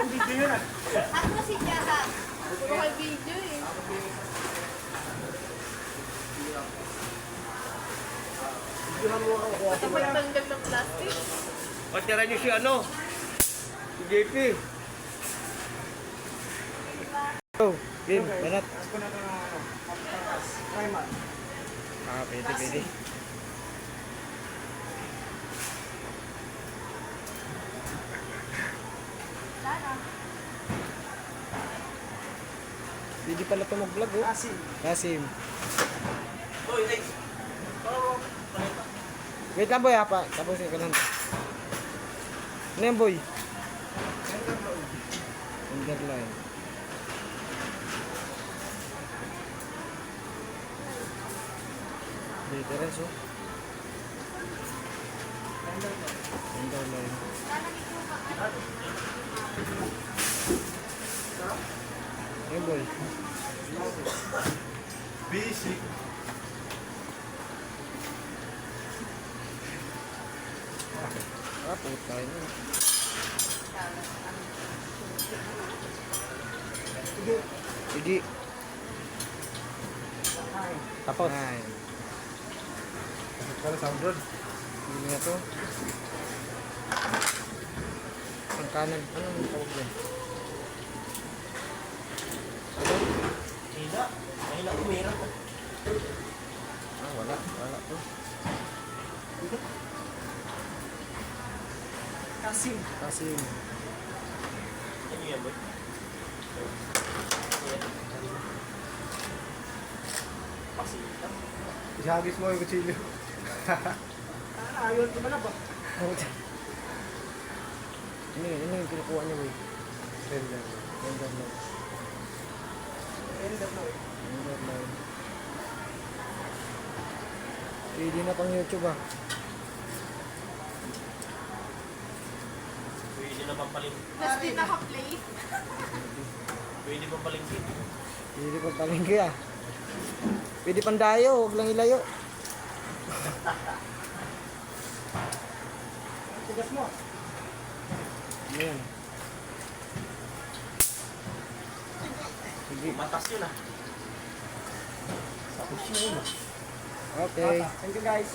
video yun ah. Ako si Jaha. Puro kay video eh. Ito pa tanggal ng plastic. Patira niyo si ano? Si JP. Oh, Kim, banat. Tapos ko na ito ng ano, pangkas. Primer. Ah, pwede. Sana. Hindi pala ito mag-vlog, oh. Asin. Kasim. Oy, ay. Wait lang, boy, hapa. Tapusin ko lang. Ano yan, boy? Underline. Difference, oh. Underline. Sana dito ka. Ayan, boy. Basic. Ah, puta yun. Sige. Tapos. Ay. Para sound road. Hindi nga to. Ang kanan. Anong tawag yan? Mahila umira. Ah, wala to. Kasim. Kasim. Ano yan, boy? Pasita. Isagis mo yung kutsilyo. Ayaw ko ba na ba? Ano yung kinukuha niya, boy? Render. Underline. Render na. Underline. Pwede na pang YouTube, ah. Pwede na pampaling. Tapos din naka-play. Pwede pampalingkin. Pwede pang palengke, ah. Pwede pang dayo, huwag lang ilayo. Tigas mo. Ano yan? Sige. Matas yun ah. Okay. Thank you guys.